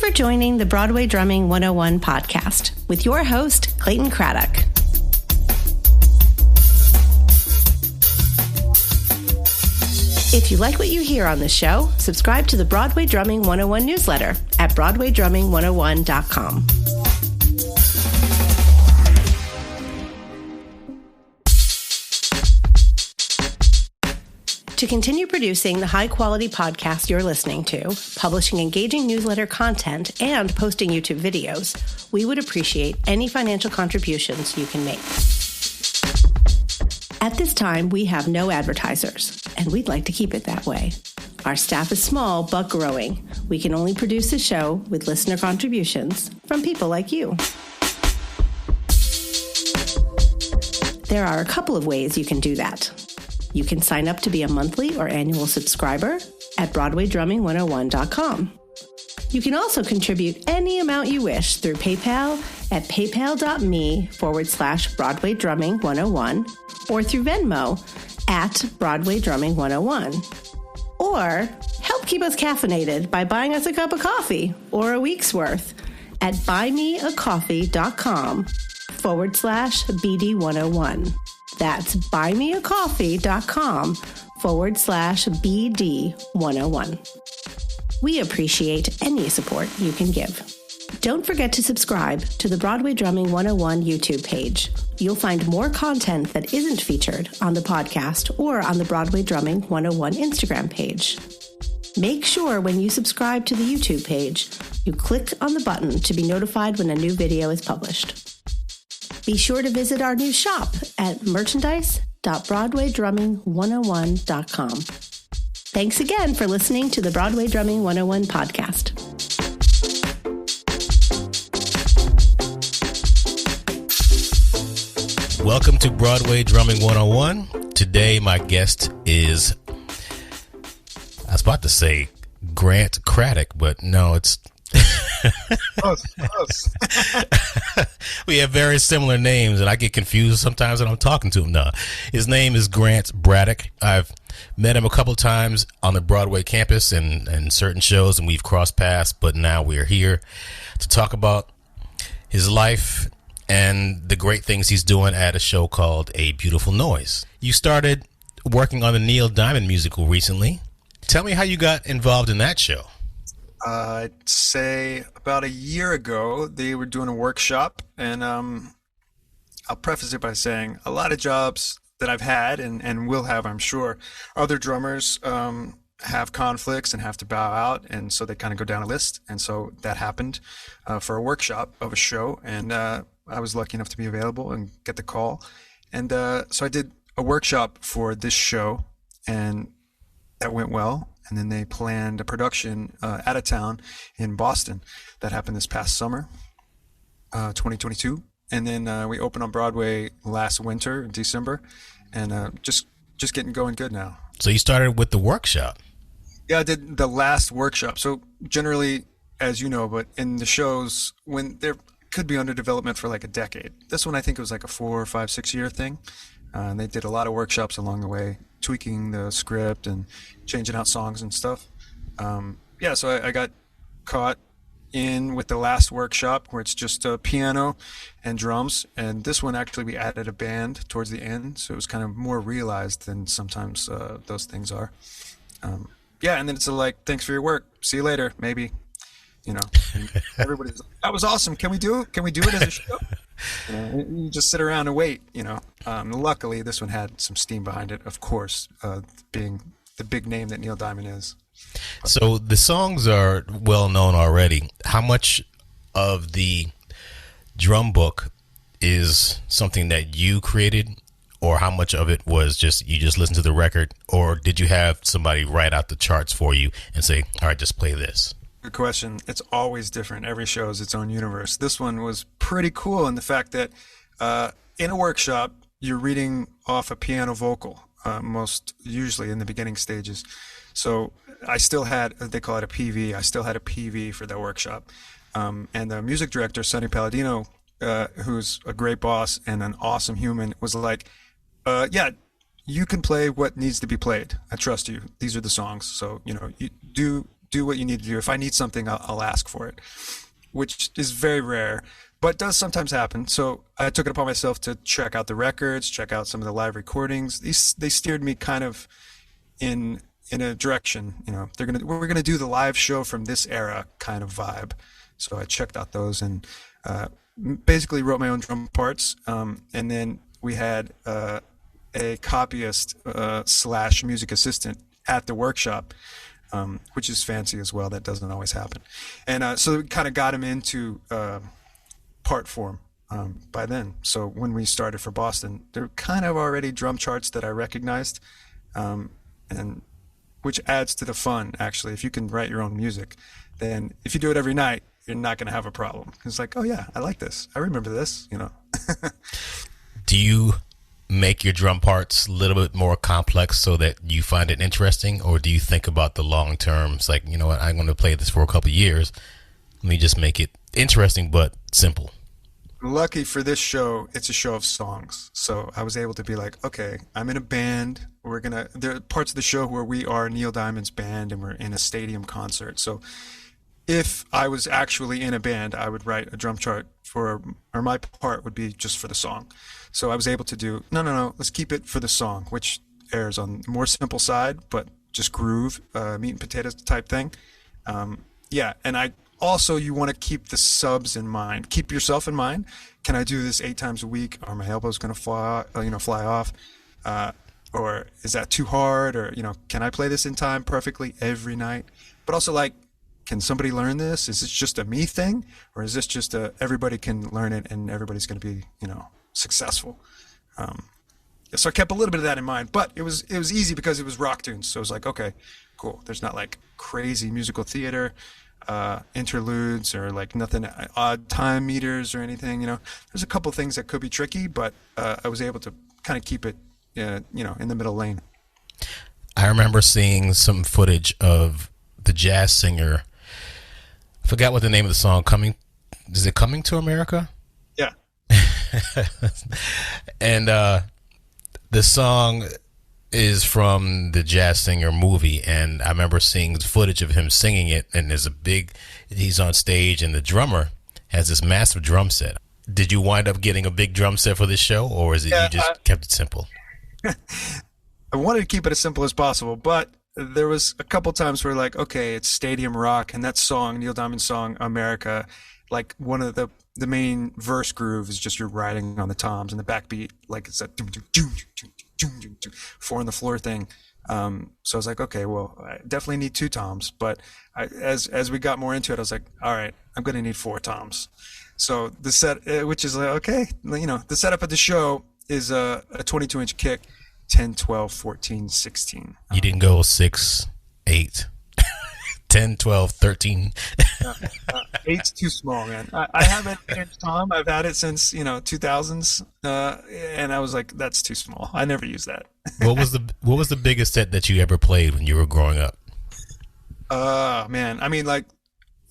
for joining the Broadway Drumming 101 podcast with your host, Clayton Braddock. If you like what you hear on the show, subscribe to the Broadway Drumming 101 newsletter at broadwaydrumming101.com. To continue producing the high-quality podcast you're listening to, publishing engaging newsletter content, and posting YouTube videos, we would appreciate any financial contributions you can make. At this time, we have no advertisers, and we'd like to keep it that way. Our staff is small but growing. We can only produce a show with listener contributions from people like you. There are a couple of ways you can do that. You can sign up to be a monthly or annual subscriber at broadwaydrumming101.com. You can also contribute any amount you wish through PayPal at paypal.me/broadwaydrumming101 or through Venmo at broadwaydrumming101. Or help keep us caffeinated by buying us a cup of coffee or a week's worth at buymeacoffee.com/BD101. That's buymeacoffee.com/BD101. We appreciate any support you can give. Don't forget to subscribe to the Broadway Drumming 101 YouTube page. You'll find more content that isn't featured on the podcast or on the Broadway Drumming 101 Instagram page. Make sure when you subscribe to the YouTube page, you click on the button to be notified when a new video is published. Be sure to visit our new shop at merchandise.broadwaydrumming101.com. Thanks again for listening to the Broadway Drumming 101 podcast. Welcome to Broadway Drumming 101. Today, my guest is, I was about to say Grant Braddock, but no, it's Close. we have very similar names, and I get confused sometimes when I'm talking to him. No, his name is Grant Braddock. I've met him a couple times on the Broadway campus and certain shows, and we've crossed paths, but now we're here to talk about his life and the great things he's doing at a show called A Beautiful Noise. You started working on the Neil Diamond musical recently. Tell me how you got involved in that show. I'd say about a year ago, they were doing a workshop, and I'll preface it by saying a lot of jobs that I've had and will have, I'm sure, other drummers have conflicts and have to bow out, and so they kind of go down a list. And so that happened for a workshop of a show, and I was lucky enough to be available and get the call. And so I did a workshop for this show, and that went well. And then they planned a production out of town in Boston that happened this past summer, 2022. And then we opened on Broadway last winter, in December, and just getting going good now. So you started with the workshop. Yeah, I did the last workshop. So generally, as you know, but in the shows, when there could be under development for like a decade. This one, I think it was like a 4 or 5, 6 year thing. And they did a lot of workshops along the way, tweaking the script and changing out songs and stuff. So I got caught in with the last workshop where it's just piano and drums. And this one, actually, we added a band towards the end. So it was kind of more realized than sometimes those things are. And then it's like, thanks for your work. See you later, maybe. You know, everybody's like, that was awesome. Can we do it? Can we do it as a show? You just sit around and wait, Luckily, this one had some steam behind it, of course, being the big name that Neil Diamond is. So the songs are well known already. How much of the drum book is something that you created, or how much of it was just you just listened to the record, or did you have somebody write out the charts for you and say, all right, just play this? Good question. It's always different. Every show is its own universe. This one was pretty cool in the fact that in a workshop, you're reading off a piano vocal, most usually in the beginning stages. So I still had, they call it a PV. I still had a PV for that workshop. And the music director, Sonny Palladino, who's a great boss and an awesome human, was like, you can play what needs to be played. I trust you. These are the songs. So, you do do what you need to do. If I need something, I'll ask for it, which is very rare, but does sometimes happen. So I took it upon myself to check out the records, check out some of the live recordings. They steered me kind of in a direction. We're gonna do the live show from this era kind of vibe. So I checked out those and basically wrote my own drum parts. And then we had a copyist slash music assistant at the workshop, which is fancy as well. That doesn't always happen. And so we kind of got him into part form by then. So when we started for Boston, there were kind of already drum charts that I recognized, and which adds to the fun, actually. If you can write your own music, then if you do it every night, you're not going to have a problem. It's like, oh yeah, I like this. I remember this, Do you make your drum parts a little bit more complex so that you find it interesting, or do you think about the long term? It's like, you know what, I'm going to play this for a couple of years. Let me just make it interesting but simple. Lucky for this show, it's a show of songs. So I was able to be like, okay, I'm in a band. There are parts of the show where we are Neil Diamond's band and we're in a stadium concert. So if I was actually in a band, I would write a drum chart or my part would be just for the song. So I was able to do, no, let's keep it for the song, which airs on the more simple side, but just groove, meat and potatoes type thing. Yeah, and you want to keep the subs in mind. Keep yourself in mind. Can I do this 8 times a week? Are my elbows going to fly off? Or is that too hard? Or, can I play this in time perfectly every night? But also, like, can somebody learn this? Is this just a me thing? Or is this just everybody can learn it and everybody's going to be, successful? So I kept a little bit of that in mind, but it was easy because it was rock tunes. So it was like, okay, cool. There's not like crazy musical theater interludes or like nothing odd time meters or anything. There's a couple things that could be tricky, but I was able to kind of keep it in the middle lane. I remember seeing some footage of the jazz singer. I forgot what the name of the song. Is it Coming to America? Yeah. And the song is from the Jazz Singer movie, and I remember seeing footage of him singing it, and he's on stage and the drummer has this massive drum set. Did you wind up getting a big drum set for this show, or is it you just kept it simple? I wanted to keep it as simple as possible, but there was a couple times where like, okay, it's stadium rock, and that song, Neil Diamond's song, America, like one of the main verse groove is just you're riding on the toms, and the backbeat, like it's that 4 on the floor thing. So I was like, okay, well, I definitely need 2 toms, but as we got more into it, I was like, all right, I'm going to need 4 toms. So the set, which is like, okay, the setup of the show is a 22-inch kick, 10, 12, 14, 16. You didn't go 6, 8, 10, 12, 13. 8's too small, man. I have an 8-inch tom. I've had it since 2000s, and I was like, that's too small. I never used that. What was the biggest set that you ever played when you were growing up? Man, I mean, like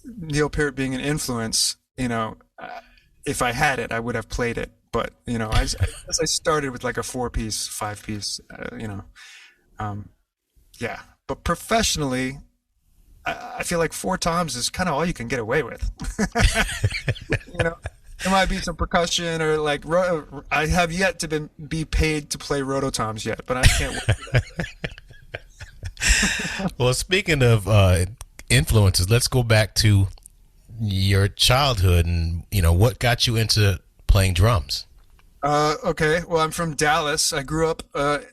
Neil Peart being an influence, if I had it, I would have played it. But I started with like a 4-piece, 5-piece, yeah. But professionally, I feel like 4 toms is kind of all you can get away with. There might be some percussion or like I have yet to be paid to play rototoms yet, but I can't wait for that. Well, speaking of influences, let's go back to your childhood and what got you into playing drums. Okay, well, I'm from Dallas. I grew up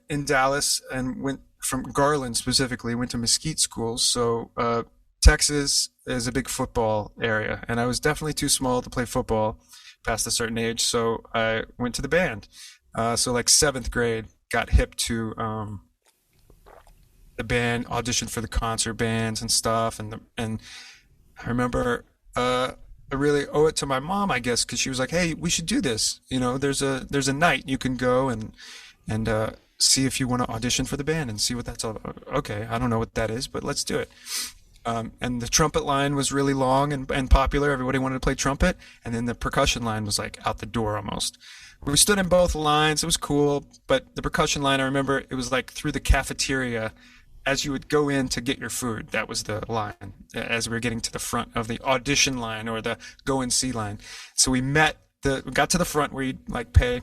in Dallas and went from Garland specifically, went to Mesquite schools. So Texas is a big football area, and I was definitely too small to play football past a certain age. So I went to the band. So like 7th grade, got hip to the band, auditioned for the concert bands and stuff. And I remember I really owe it to my mom, I guess, because she was like, "Hey, we should do this. There's a night you can go and see if you want to audition for the band and see what that's all about." Okay, I don't know what that is, but let's do it. And the trumpet line was really long and popular. Everybody wanted to play trumpet, and then the percussion line was like out the door almost. We stood in both lines. It was cool, but the percussion line, I remember, it was like through the cafeteria as you would go in to get your food, that was the line as we were getting to the front of the audition line or the go and see line. So we got to the front where you'd like pay.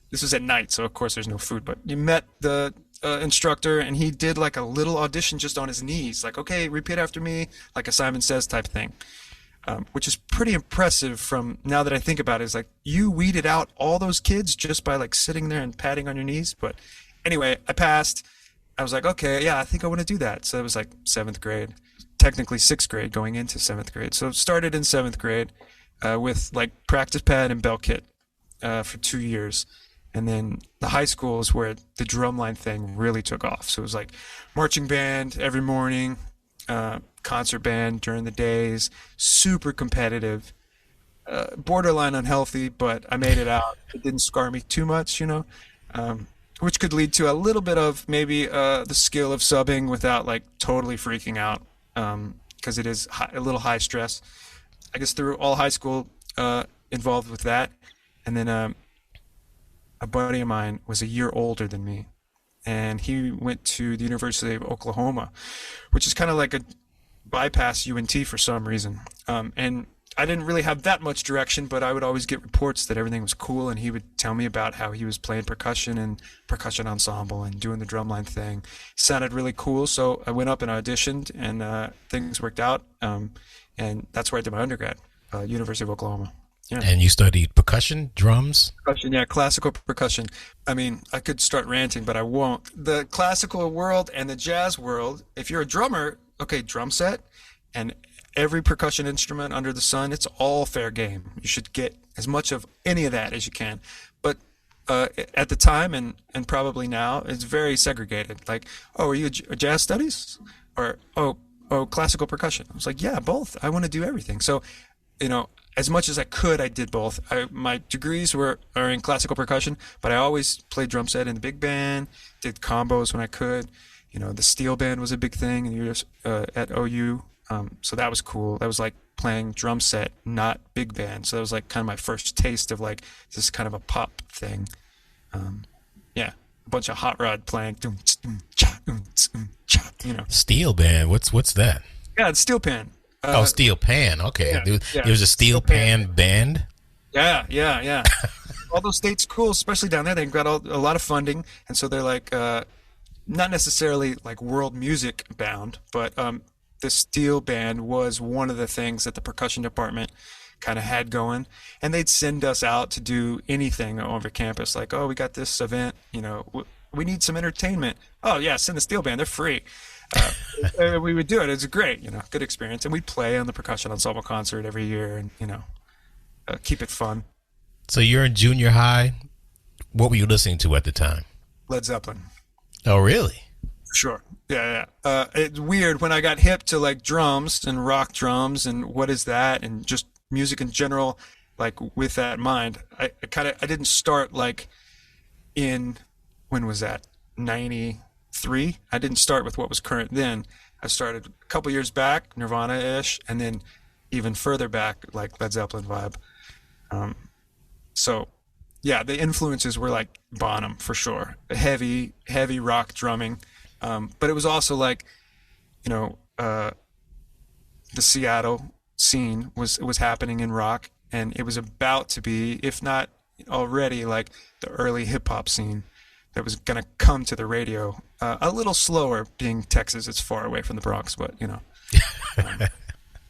This was at night, so of course there's no food, but you met the instructor, and he did like a little audition just on his knees, like, okay, repeat after me, like a Simon Says type thing, which is pretty impressive from now that I think about it. It's like you weeded out all those kids just by like sitting there and patting on your knees. But anyway, I passed. I was like, okay, yeah, I think I want to do that. So it was like 7th grade, technically 6th grade going into 7th grade. So it started in 7th grade with like practice pad and bell kit for 2 years. And then the high school is where the drumline thing really took off. So it was like marching band every morning, concert band during the days, super competitive, borderline unhealthy, but I made it out. It didn't scar me too much, which could lead to a little bit of maybe the skill of subbing without like totally freaking out, because it is a little high stress. I guess through all high school involved with that. And then a buddy of mine was a year older than me, and he went to the University of Oklahoma, which is kind of like a bypass UNT for some reason. And I didn't really have that much direction, but I would always get reports that everything was cool, and he would tell me about how he was playing percussion and percussion ensemble and doing the drumline thing. It sounded really cool, so I went up and auditioned, and things worked out, and that's where I did my undergrad, University of Oklahoma. Yeah. And you studied percussion, drums? Percussion, yeah, classical percussion. I mean, I could start ranting, but I won't. The classical world and the jazz world, if you're a drummer, okay, drum set and every percussion instrument under the sun, it's all fair game. You should get as much of any of that as you can. But at the time and probably now, it's very segregated. Like, oh, are you a jazz studies? Or, oh, classical percussion. I was like, yeah, both. I want to do everything. So, as much as I could, I did both. My degrees are in classical percussion, but I always played drum set in the big band, did combos when I could. The steel band was a big thing at OU, so that was cool. That was like playing drum set, not big band. So that was like kind of my first taste of like this kind of a pop thing. Yeah, a bunch of hot rod playing. Steel band. What's that? Yeah, it's steel pan. Steel pan. Okay. Yeah. There was a steel pan band? Yeah. All those states cool, especially down there. They've got a lot of funding, and so they're like not necessarily like world music bound, but the steel band was one of the things that the percussion department kind of had going, and they'd send us out to do anything over campus. Like, oh, we got this event, we need some entertainment. Oh yeah, send the steel band. They're free. We would do it. It's great, good experience. And we'd play on the percussion ensemble concert every year and, keep it fun. So you're in junior high. What were you listening to at the time? Led Zeppelin. Oh, really? Sure. Yeah. It's weird when I got hip to like drums and rock drums and what is that and just music in general, like with that in mind, I didn't start like when was that? 93. I didn't start with what was current then. I started a couple years back, Nirvana-ish, and then even further back, like Led Zeppelin vibe. So, yeah, the influences were like Bonham for sure. Heavy rock drumming. But it was also like, the Seattle scene was happening in rock, and it was about to be, if not already, like the early hip hop scene that was going to come to the radio. A little slower, being Texas, it's far away from the Bronx, but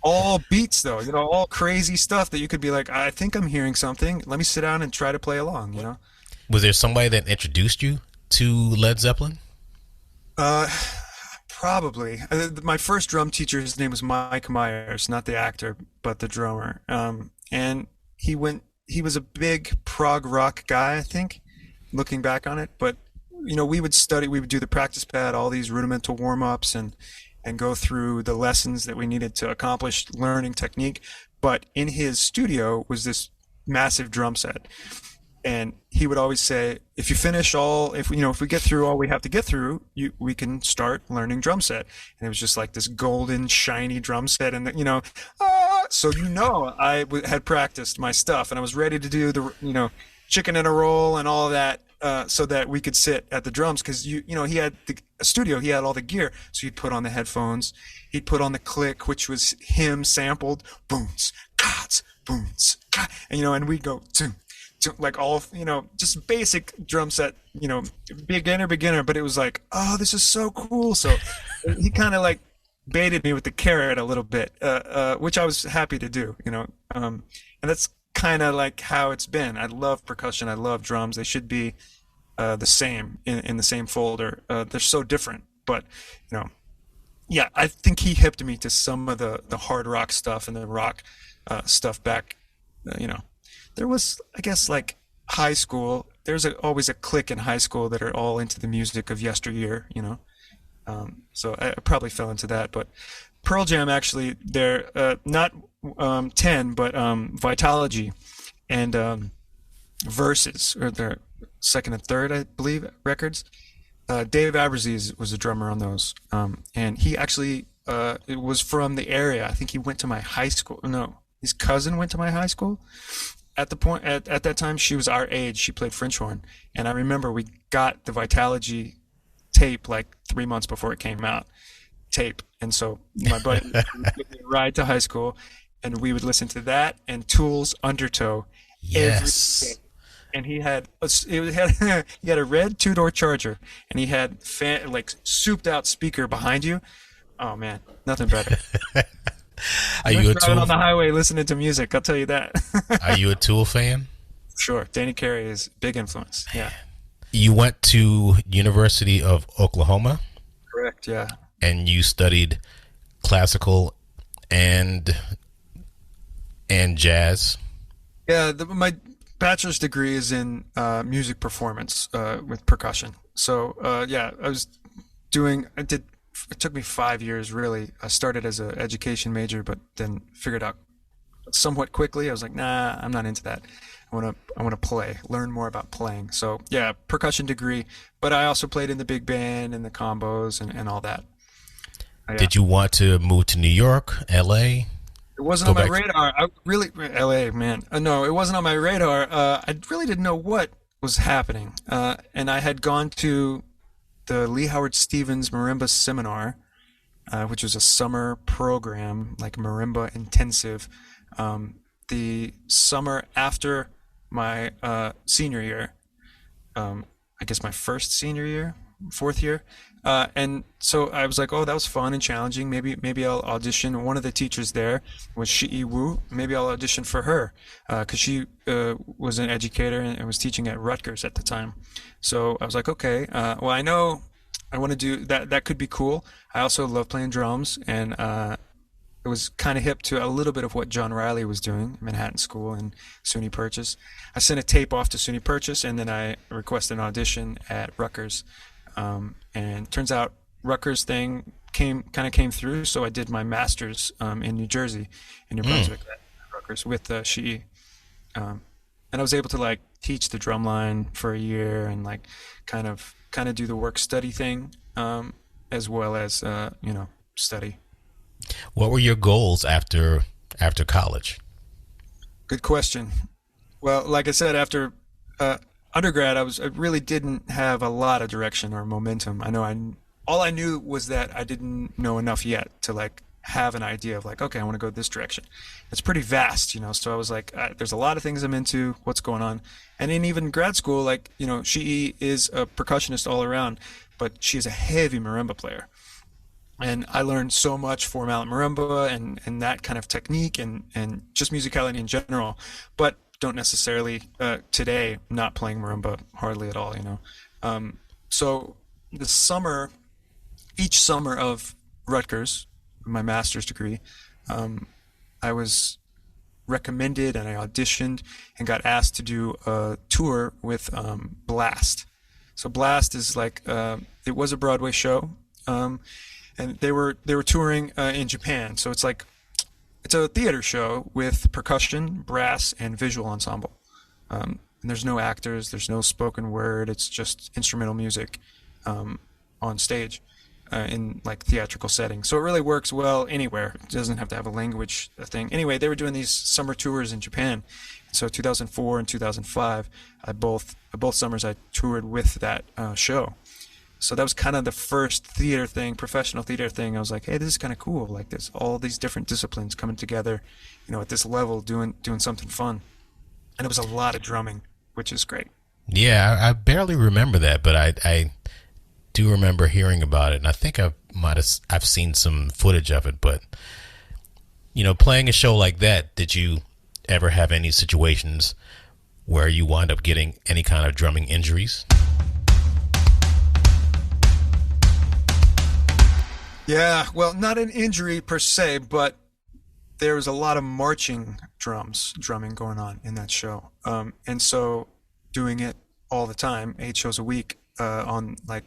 all beats though, all crazy stuff that you could be like, I think I'm hearing something. Let me sit down and try to play along, Was there somebody that introduced you to Led Zeppelin? Probably. My first drum teacher, his name was Mike Myers, not the actor, but the drummer. And he was a big prog rock guy, I think, looking back on it. But, we would do the practice pad, all these rudimental warm-ups and go through the lessons that we needed to accomplish learning technique. But in his studio was this massive drum set. And he would always say, if we get through all we have to get through, we can start learning drum set. And it was just like this golden, shiny drum set. And, so, I had practiced my stuff and I was ready to do the, chicken in a roll and all of that so that we could sit at the drums, because he had a studio, he had all the gear, so he'd put on the headphones, he'd put on the click, which was him sampled, booms, gods, booms, God, and we'd go like all, just basic drum set, beginner, but it was like, oh, this is so cool. So he kind of like baited me with the carrot a little bit, which I was happy to do, and that's kind of like how it's been. I love percussion. I love drums. They should be the same in the same folder. They're so different, but yeah, I think he hipped me to some of the hard rock stuff and the rock stuff back. There was, I guess, like high school. There's always a clique in high school that are all into the music of yesteryear. So I probably fell into that. But Pearl Jam, actually, they're not 10, but Vitalogy and Versus, or their second and third, I believe, records. Dave Aberzies was a drummer on those, and he actually it was from the area. I think he went to my high school. No, his cousin went to my high school. At that time, she was our age. She played French horn, and I remember we got the Vitalogy tape like 3 months before it came out. And so my buddy would give me a ride to high school, and we would listen to that and Tool's Undertow every day. And he had a red 2-door Charger, and he had like souped out speaker behind you. Oh man, nothing better. Are you a driving Tool on the highway listening to music? I'll tell you that. Are you a Tool fan? Sure, Danny Carey is a big influence. Yeah. You went to University of Oklahoma. Correct. Yeah. And you studied classical and jazz. Yeah, my bachelor's degree is in music performance with percussion. So yeah, it took me 5 years really. I started as an education major, but then figured out somewhat quickly. I was like, nah, I'm not into that. I want to learn more about playing. So yeah, percussion degree, but I also played in the big band and the combos and all that. Yeah. Did you want to move to New York, LA? It wasn't on my radar. LA, man. No, it wasn't on my radar. I really didn't know what was happening. And I had gone to the Lee Howard Stevens Marimba Seminar, which was a summer program, like marimba intensive, the summer after my senior year, I guess my first senior year, fourth year. And so I was like, oh, that was fun and challenging. Maybe I'll audition. One of the teachers there was Shi Wu. Maybe I'll audition for her, because she was an educator and was teaching at Rutgers at the time. So I was like, okay, well, I know I want to do that. That could be cool. I also love playing drums, and it was kind of hip to a little bit of what John Riley was doing, Manhattan School and SUNY Purchase. I sent a tape off to SUNY Purchase, and then I requested an audition at Rutgers. And turns out Rutgers thing came through, so I did my master's in New Jersey, in New Brunswick, at Rutgers with Shi. And I was able to like teach the drumline for a year and like kind of do the work study thing, as well as study. What were your goals after college? Good question. Well, like I said, after undergrad, I really didn't have a lot of direction or momentum. All I knew was that I didn't know enough yet to like have an idea of like, okay, I want to go this direction. It's pretty vast, so I was like, there's a lot of things I'm into, what's going on. And in even grad school, like, she is a percussionist all around, but she is a heavy marimba player. And I learned so much for mallet marimba and that kind of technique and just musicality in general, but don't necessarily today not playing marimba hardly at all, So each summer of Rutgers, my master's degree, I was recommended and I auditioned and got asked to do a tour with Blast. So Blast is like it was a Broadway show, and they were touring in Japan. So it's a theater show with percussion, brass, and visual ensemble. And there's no actors, there's no spoken word. It's just instrumental music on stage. in like theatrical settings. So it really works well anywhere. It doesn't have to have a language thing. Anyway, they were doing these summer tours in Japan. So 2004 and 2005, both summers I toured with that show. So that was kind of the first theater thing, professional theater thing. I was like, hey, this is kind of cool. Like there's all these different disciplines coming together, at this level, doing something fun. And it was a lot of drumming, which is great. Yeah, I barely remember that, but I do remember hearing about it, and I think I've seen some footage of it. But playing a show like that, did you ever have any situations where you wind up getting any kind of drumming injuries? Yeah, well, not an injury per se, but there was a lot of drumming going on in that show. And so doing it all the time, 8 shows a week, on like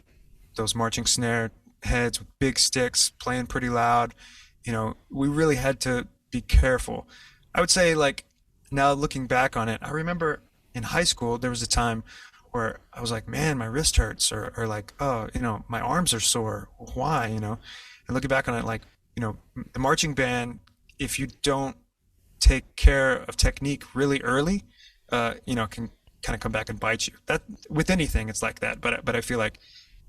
those marching snare heads with big sticks, playing pretty loud, we really had to be careful. I would say, like, now looking back on it, I remember in high school, there was a time where I was like, man, my wrist hurts, or like, oh, my arms are sore. Why, And looking back on it, like, the marching band, if you don't take care of technique really early, can kind of come back and bite you. That with anything, it's like that. But I feel like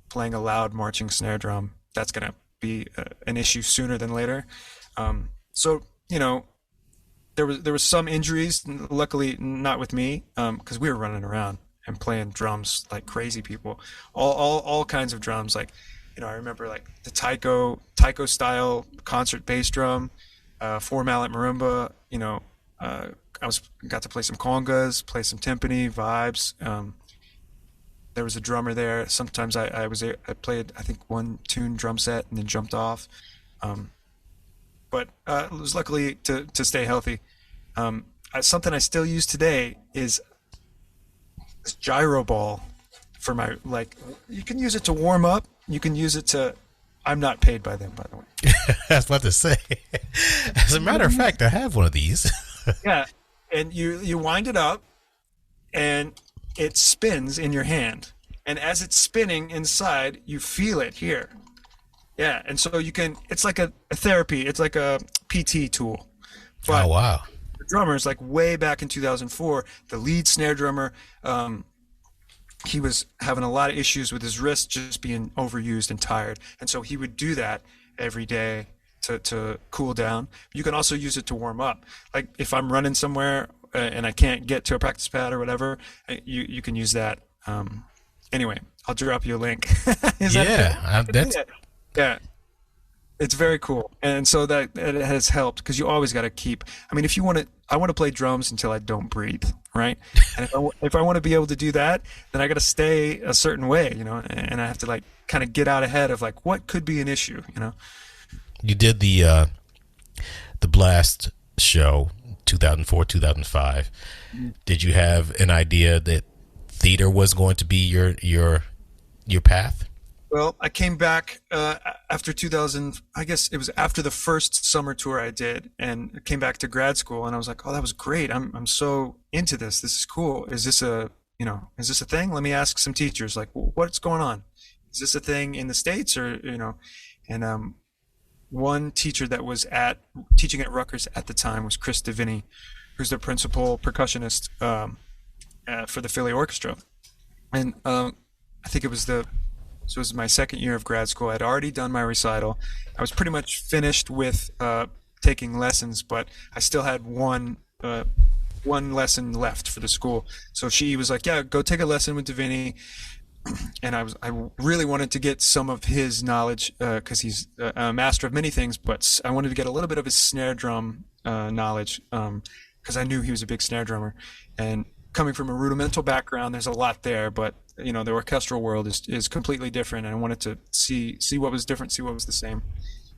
playing a loud marching snare drum, that's gonna be an issue sooner than later. So there was some injuries. Luckily, not with me, because we were running around and playing drums like crazy people. All kinds of drums, like. I remember like the taiko style concert bass drum, 4-mallet marimba. Got to play some congas, play some timpani, vibes. There was a drummer there. Sometimes I played, I think, one tune drum set and then jumped off. But it was luckily to stay healthy. Something I still use today is this gyro ball for my, like, you can use it to warm up. You can use it to, I'm not paid by them, by the way. I was about to say. As a matter of fact, I have one of these. Yeah. And you wind it up and it spins in your hand. And as it's spinning inside, you feel it here. Yeah. And so it's like a therapy. It's like a PT tool. But oh, wow. The drummers, like way back in 2004, the lead snare drummer, he was having a lot of issues with his wrist just being overused and tired. And so he would do that every day to cool down. You can also use it to warm up. Like if I'm running somewhere and I can't get to a practice pad or whatever, you can use that. Anyway, I'll drop you a link. Yeah. It's very cool. And so that it has helped, because you always got to keep, I mean, I want to play drums until I don't breathe, right? And if I want to be able to do that, then I got to stay a certain way, and I have to like kind of get out ahead of like what could be an issue, You did the Blast show 2004, 2005. Did you have an idea that theater was going to be your path? Well, I came back after 2000. I guess it was after the first summer tour I did, and came back to grad school. And I was like, "Oh, that was great! I'm so into this. This is cool. Is this a thing? Let me ask some teachers. Like, what's going on? Is this a thing in the States, or?" And one teacher that was teaching at Rutgers at the time was Chris DeVinny, who's the principal percussionist for the Philly Orchestra. And I think it was my second year of grad school. I'd already done my recital. I was pretty much finished with taking lessons, but I still had one lesson left for the school. So she was like, "Yeah, go take a lesson with DeVinny." And I really wanted to get some of his knowledge, because he's a master of many things, but I wanted to get a little bit of his snare drum knowledge, because I knew he was a big snare drummer. And coming from a rudimental background, there's a lot there, but the orchestral world is completely different, and I wanted to see what was different, see what was the same.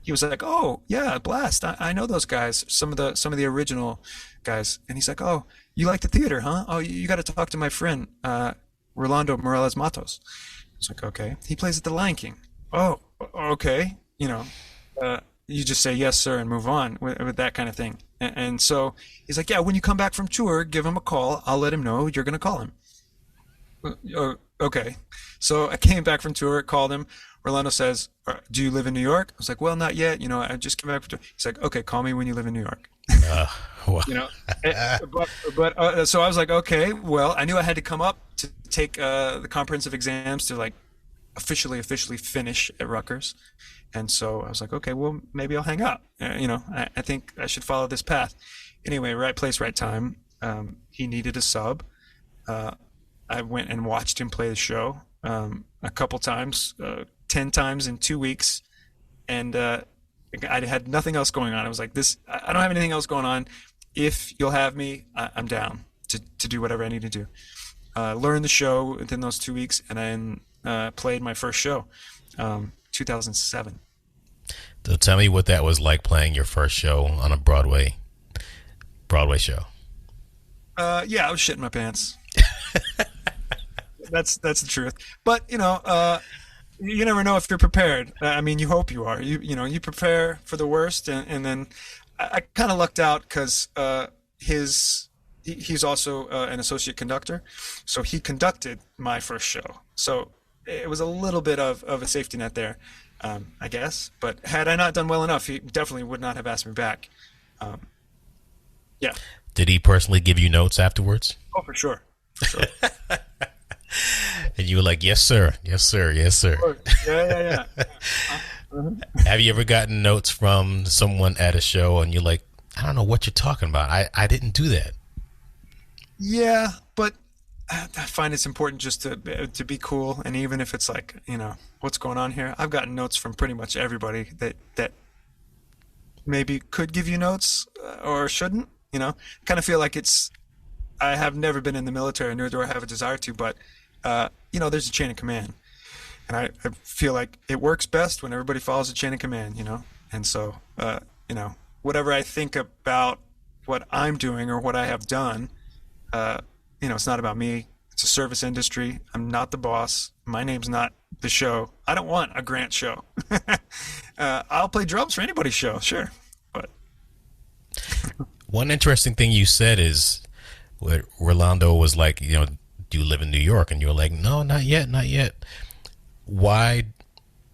He was like, "Oh yeah, Blast, I know those guys, some of the original guys." And he's like, "Oh, you like the theater, huh? Oh, you got to talk to my friend Rolando Morales Matos." It's like, "Okay." He plays at the Lion King. "Oh, okay." You just say yes sir and move on with that kind of thing. And so he's like, "Yeah, when you come back from tour, give him a call. I'll let him know you're gonna call him." Okay. So I came back from tour, called him. Rolando says, "Do you live in New York?" I was like, "Well, not yet. I just came back." He's like, "Okay, call me when you live in New York." Uh, well, you know, but so I was like, "Okay, well, I knew I had to come up to take the comprehensive exams to like officially finish at Rutgers." And so I was like, "Okay, well, maybe I'll hang out. I think I should follow this path." Anyway, right place, right time. He needed a sub. Uh, I went and watched him play the show a couple times, 10 times in 2 weeks, and I had nothing else going on. I was like, I don't have anything else going on. If you'll have me, I'm down to do whatever I need to do. Learned the show within those 2 weeks, and then played my first show, 2007. so tell me what that was like playing your first show on a Broadway show. Yeah, I was shitting my pants. That's the truth. But you never know if you're prepared. I mean, you hope you are. You prepare for the worst, and then I kind of lucked out because he's also an associate conductor, so he conducted my first show. So it was a little bit of a safety net there, I guess. But had I not done well enough, he definitely would not have asked me back. Yeah. Did he personally give you notes afterwards? Oh, for sure. For sure. And you were like, "Yes, sir. Yes, sir. Yes, sir." Yeah. Have you ever gotten notes from someone at a show and you're like, "I don't know what you're talking about. I didn't do that." Yeah, but I find it's important just to be cool, and even if it's like, what's going on here? I've gotten notes from pretty much everybody that maybe could give you notes or shouldn't. Kind of feel like I have never been in the military, nor do I have a desire to, but there's a chain of command, and I feel like it works best when everybody follows the chain of command. And so whatever I think about what I'm doing or what I have done, it's not about me. It's a service industry. I'm not the boss. My name's not the show. I don't want a Grant show. I'll play drums for anybody's show, sure, but. One interesting thing you said is what Rolando was like, do you live in New York? And you were like, "No, not yet, not yet." Why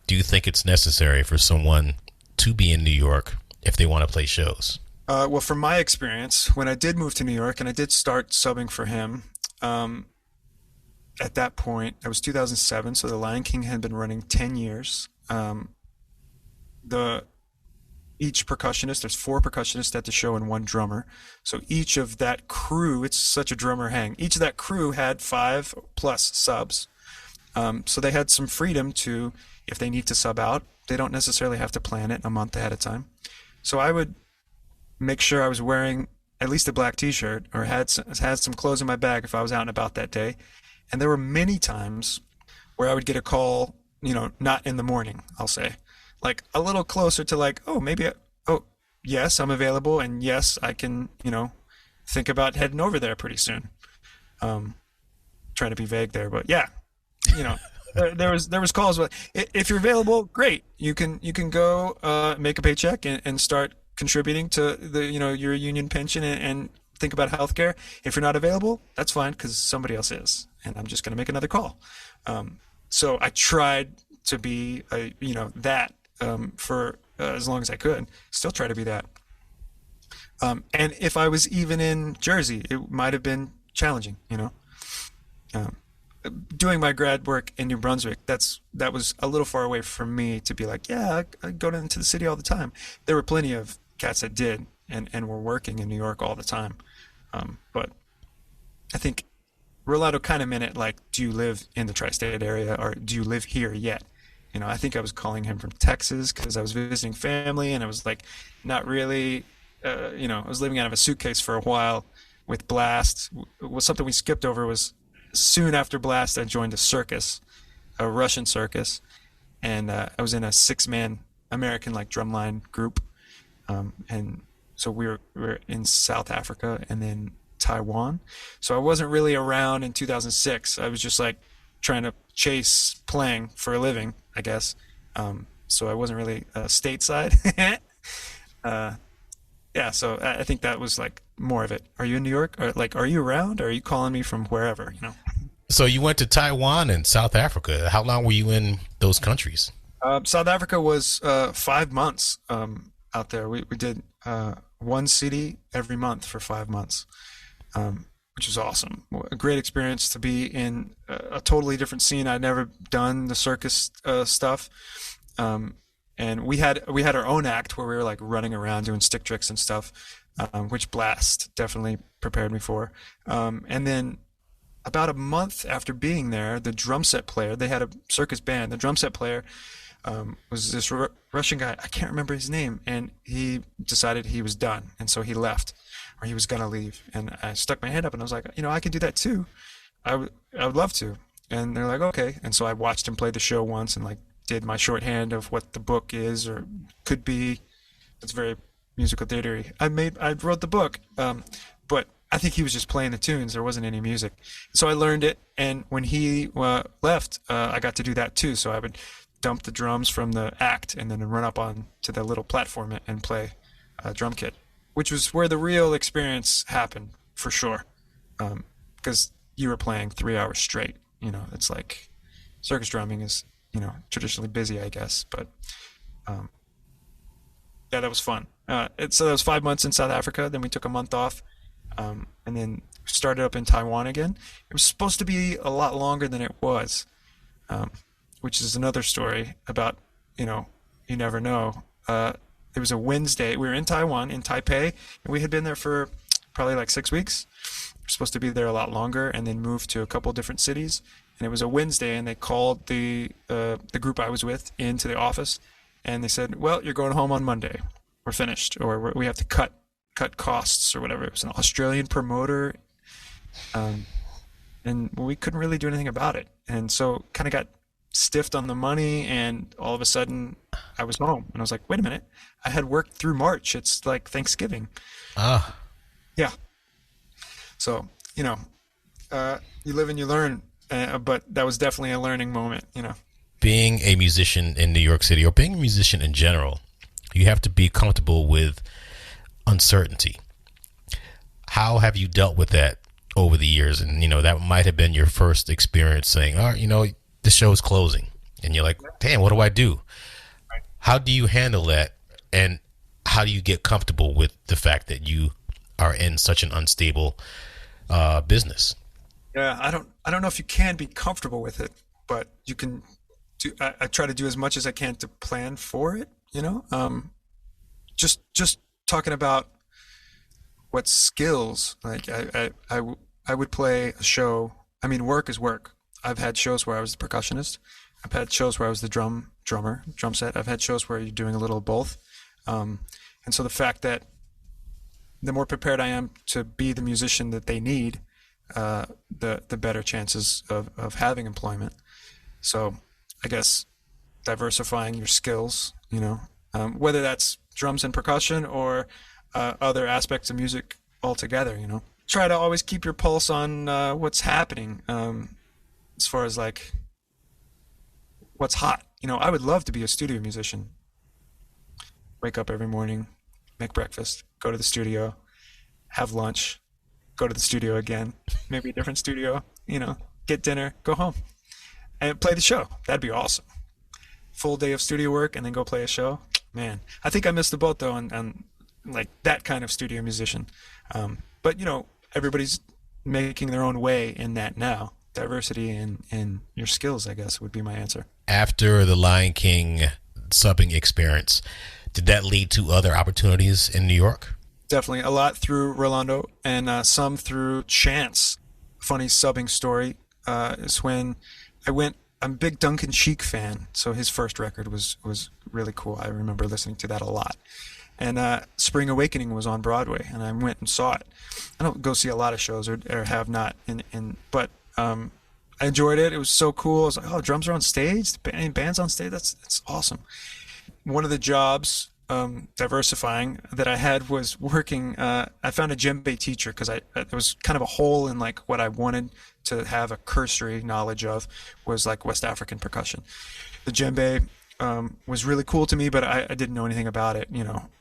do you think it's necessary for someone to be in New York if they want to play shows? Well, from my experience, when I did move to New York and I did start subbing for him, at that point, it was 2007, so The Lion King had been running 10 years. Each percussionist, there's 4 percussionists at the show and 1 drummer. So each of that crew, it's such a drummer hang, each of that crew had 5+ subs. So they had some freedom to, if they need to sub out, they don't necessarily have to plan it a month ahead of time. So I would make sure I was wearing at least a black t-shirt or had some clothes in my bag if I was out and about that day. And there were many times where I would get a call, not in the morning, I'll say, like a little closer to like, yes, I'm available, and yes, I can, think about heading over there pretty soon. Trying to be vague there, but yeah, there was calls. But if you're available, great. You can go make a paycheck and start contributing to the your union pension and think about healthcare. If you're not available, that's fine because somebody else is, and I'm just going to make another call. So I tried to be that. For as long as I could, still try to be that. And if I was even in Jersey, it might have been challenging, doing my grad work in New Brunswick, that was a little far away from me to be like, yeah, I go into the city all the time. There were plenty of cats that did and were working in New York all the time. But I think Rolando kind of meant it like, do you live in the tri-state area or do you live here yet? I think I was calling him from Texas because I was visiting family, and I was like, not really, I was living out of a suitcase for a while with Blast. Was something we skipped over was soon after Blast, I joined a circus, a Russian circus, and I was in a 6-man American drumline group, and so we were in South Africa and then Taiwan. So I wasn't really around in 2006. I was just trying to chase playing for a living, I guess. So I wasn't really stateside. So I think that was more of it. Are you in New York? Or are you around? Or are you calling me from wherever, So you went to Taiwan and South Africa. How long were you in those countries? South Africa was 5 months out there. We did one city every month for 5 months, which was awesome. A great experience to be in a totally different scene. I'd never done the circus stuff, and we had our own act where we were like running around doing stick tricks and stuff, which Blast definitely prepared me for. And then about a month after being there, the drum set player, they had a circus band. The drum set player was this Russian guy. I can't remember his name, and he decided he was done, and so he left, or he was gonna leave. And I stuck my hand up, and I was like, I can do that too. I would love to. And they're like, okay. And so I watched him play the show once, and like did my shorthand of what the book is or could be. It's very musical theater-y. I wrote the book, but I think he was just playing the tunes. There wasn't any music. So I learned it, and when he left, I got to do that too. So I would dump the drums from the act and then run up on to the little platform and play a drum kit, which was where the real experience happened for sure. Because you were playing 3 hours straight. It's like circus drumming is, traditionally busy, I guess. But yeah, that was fun. So that was 5 months in South Africa. Then we took a month off, and then started up in Taiwan again. It was supposed to be a lot longer than it was, which is another story about, you never know. It was a Wednesday. We were in Taiwan, in Taipei, and we had been there for probably like 6 weeks. We were supposed to be there a lot longer and then move to a couple different cities. And it was a Wednesday, and they called the group I was with into the office, and they said, well, you're going home on Monday. We're finished, or we have to cut costs or whatever. It was an Australian promoter, and we couldn't really do anything about it. And so kind of got stiffed on the money, and all of a sudden I was home, and I was like, wait a minute, I had worked through March. It's like Thanksgiving. Yeah. So, you live and you learn, but that was definitely a learning moment, Being a musician in New York City, or being a musician in general, you have to be comfortable with uncertainty. How have you dealt with that over the years? And, that might have been your first experience saying, all right, the show's closing, and you're like, damn, what do I do? Right. How do you handle that? And how do you get comfortable with the fact that you are in such an unstable business? Yeah, I don't know if you can be comfortable with it, but you can do. I try to do as much as I can to plan for it. Just talking about what skills. Like I would play a show. I mean, work is work. I've had shows where I was the percussionist. I've had shows where I was the drum set. I've had shows where you're doing a little of both. And so the fact that the more prepared I am to be the musician that they need, the better chances of having employment. So I guess diversifying your skills, whether that's drums and percussion or other aspects of music altogether, Try to always keep your pulse on what's happening as far as like what's hot. I would love to be a studio musician. Wake up every morning, make breakfast, go to the studio, have lunch, go to the studio again, maybe a different studio, get dinner, go home, and play the show. That'd be awesome. Full day of studio work and then go play a show. Man, I think I missed the boat though on like that kind of studio musician. But everybody's making their own way in that now. Diversity in your skills, I guess, would be my answer. After the Lion King subbing experience, did that lead to other opportunities in New York? Definitely. A lot through Rolando and some through chance. Funny subbing story is when I'm a big Duncan Sheik fan, so his first record was really cool. I remember listening to that a lot. And Spring Awakening was on Broadway, and I went and saw it. I don't go see a lot of shows or have not, but I enjoyed it. It was so cool. I was like, oh, drums are on stage? Band's on stage? That's awesome. One of the jobs, diversifying, that I had was working. I found a djembe teacher because there was kind of a hole in like what I wanted to have a cursory knowledge of was like West African percussion. The djembe was really cool to me, but I didn't know anything about it.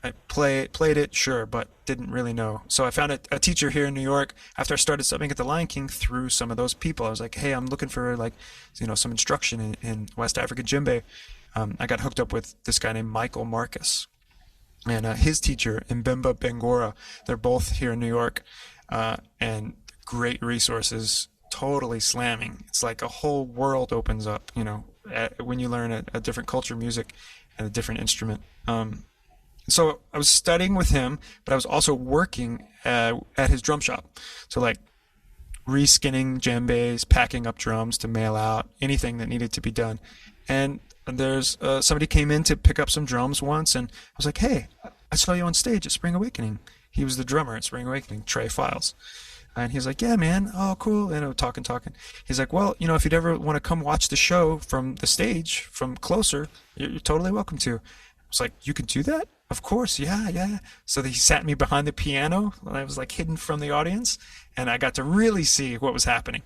I played it, sure, but didn't really know. So I found a teacher here in New York after I started subbing at the Lion King through some of those people. I was like, hey, I'm looking for like, some instruction in West African djembe. I got hooked up with this guy named Michael Marcus and his teacher, Mbemba Bengora. They're both here in New York, and great resources, totally slamming. It's like a whole world opens up, when you learn a different culture, music, and a different instrument. So I was studying with him, but I was also working at his drum shop. So like reskinning djembes, packing up drums to mail out, anything that needed to be done. And there's somebody came in to pick up some drums once, and I was like, hey, I saw you on stage at Spring Awakening. He was the drummer at Spring Awakening, Trey Files. And he's like, yeah, man. Oh, cool. Talking. He's like, well, if you'd ever want to come watch the show from the stage, from closer, you're totally welcome to. I was like, you can do that? Of course. Yeah. So he sat me behind the piano. I was like hidden from the audience, and I got to really see what was happening.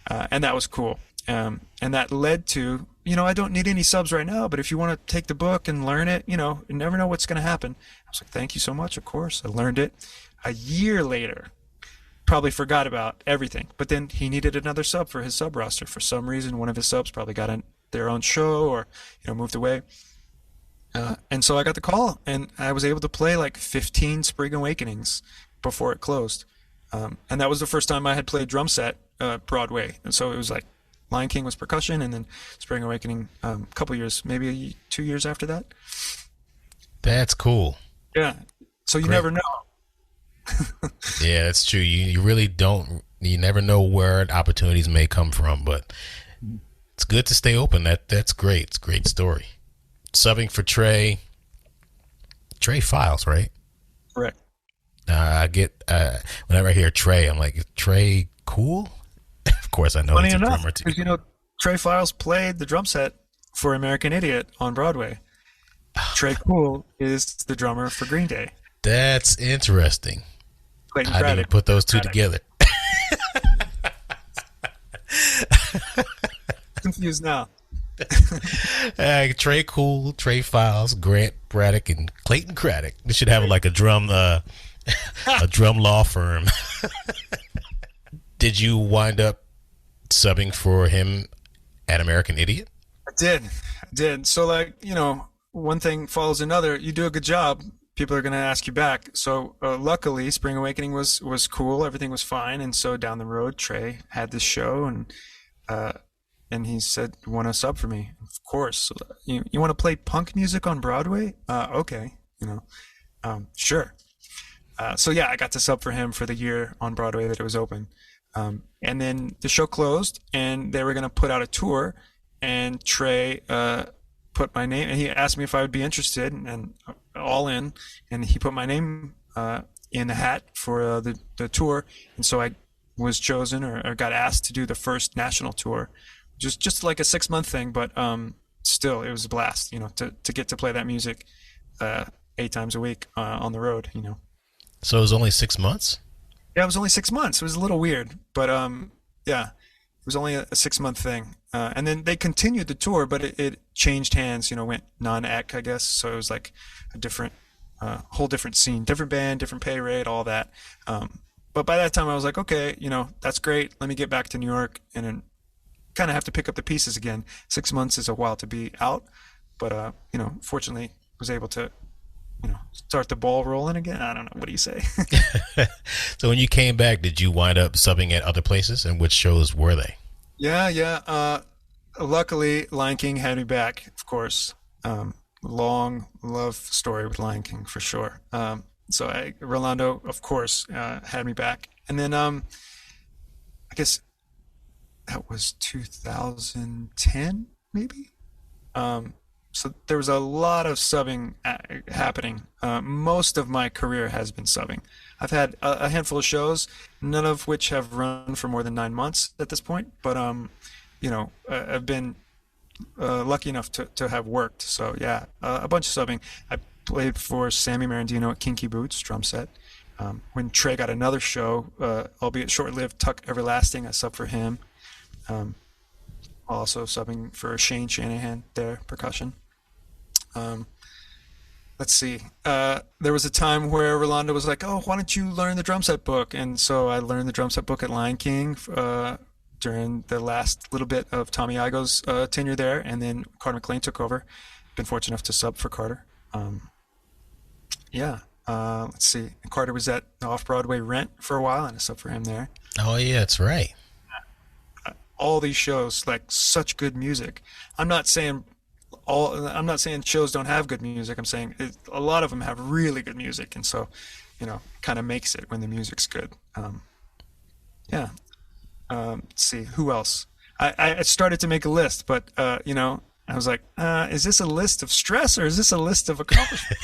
And that was cool. And that led to, I don't need any subs right now, but if you want to take the book and learn it, you never know what's going to happen. I was like, thank you so much. Of course. I learned it. A year later, probably forgot about everything, but then he needed another sub for his sub roster. For some reason, one of his subs probably got their own show or moved away, and so I got the call, and I was able to play like 15 Spring Awakenings before it closed, and that was the first time I had played drum set Broadway. And so it was like Lion King was percussion, and then Spring Awakening a couple years, maybe 2 years after that. That's cool. Yeah, so you Great. never know. Yeah, that's true. You really don't. You never know where opportunities may come from, but it's good to stay open. That's great. It's a great story. Subbing for Trey Files, right? Correct. I get whenever I hear Trey, I'm like, Trey cool? Of course, I know Funny he's a enough, drummer too. because Trey Files played the drum set for American Idiot on Broadway. Trey Cool is the drummer for Green Day. That's interesting. Clayton I Braddock. didn't put those two together. Confused now. Trey Cool, Trey Files, Grant Braddock, and Clayton Craddock. They should have like a drum law firm. Did you wind up subbing for him at American Idiot? I did. So like, one thing follows another. You do a good job, people are going to ask you back. So luckily, Spring Awakening was cool. Everything was fine. And so down the road, Trey had this show, and he said, "You want to sub for me?" Of course. So, you want to play punk music on Broadway? Okay. Sure. So yeah, I got to sub for him for the year on Broadway that it was open. And then the show closed, and they were going to put out a tour, and Trey put my name, and he asked me if I would be interested, and all in, and he put my name in the hat for the tour, and so I was chosen or got asked to do the first national tour, just like a 6-month thing, but still it was a blast, to get to play that music 8 times a week on the road. So it was only 6 months? Yeah, it was only 6 months. It was a little weird, but yeah, it was only a 6-month thing. And then they continued the tour, but it changed hands, went non-ec, I guess. So it was like a different, whole different scene, different band, different pay rate, all that. But by that time I was like, okay, that's great. Let me get back to New York and then kind of have to pick up the pieces again. 6 months is a while to be out, but, fortunately was able to, start the ball rolling again. I don't know. What do you say? So when you came back, did you wind up subbing at other places, and which shows were they? Yeah. Luckily, Lion King had me back, of course. Long love story with Lion King for sure. So Rolando, of course, had me back. And then I guess that was 2010, maybe? So there was a lot of subbing happening. Most of my career has been subbing. I've had a handful of shows, none of which have run for more than 9 months at this point. But I've been lucky enough to have worked. So yeah, a bunch of subbing. I played for Sammy Marandino at Kinky Boots drum set. When Trey got another show, albeit short-lived, Tuck Everlasting, I subbed for him. Also subbing for Shane Shanahan there, percussion. Um, let's see. There was a time where Rolando was like, "Oh, why don't you learn the drum set book?" And so I learned the drum set book at Lion King during the last little bit of Tommy Igoe's tenure there, and then Carter McLean took over. Been fortunate enough to sub for Carter. Yeah. Let's see. Carter was at the Off-Broadway Rent for a while, and I subbed for him there. Oh yeah, that's right. All these shows, like such good music. I'm not saying shows don't have good music. I'm saying a lot of them have really good music, and so, kind of makes it when the music's good. Yeah. Let's see, who else? I started to make a list, but I was like, is this a list of stress or is this a list of accomplishment?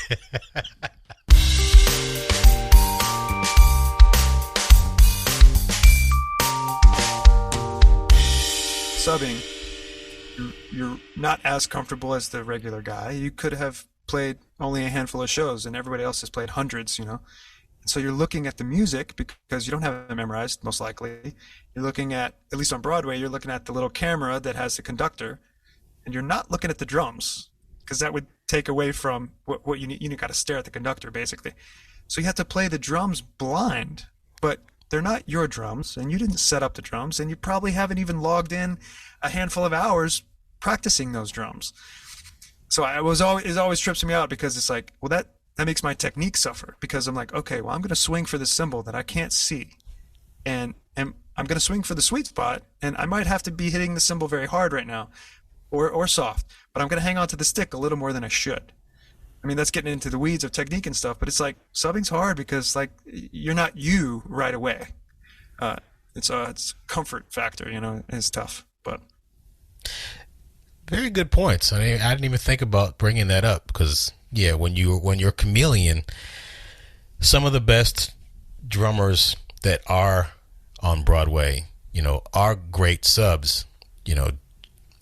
Subbing, you're not as comfortable as the regular guy. You could have played only a handful of shows and everybody else has played hundreds, And so you're looking at the music because you don't have it memorized, most likely. You're looking at least on Broadway, you're looking at the little camera that has the conductor, and you're not looking at the drums because that would take away from what you need. You got to stare at the conductor, basically. So you have to play the drums blind, but they're not your drums, and you didn't set up the drums, and you probably haven't even logged in a handful of hours practicing those drums. So it always trips me out because it's like, well, that makes my technique suffer because I'm like, okay, well, I'm going to swing for the cymbal that I can't see, and I'm going to swing for the sweet spot, and I might have to be hitting the cymbal very hard right now, or soft, but I'm going to hang on to the stick a little more than I should. I mean, that's getting into the weeds of technique and stuff, but it's like subbing's hard because like you're not you right away. It's comfort factor, it's tough, but. Very good points. I mean, I didn't even think about bringing that up because yeah, when you're chameleon, some of the best drummers that are on Broadway, are great subs.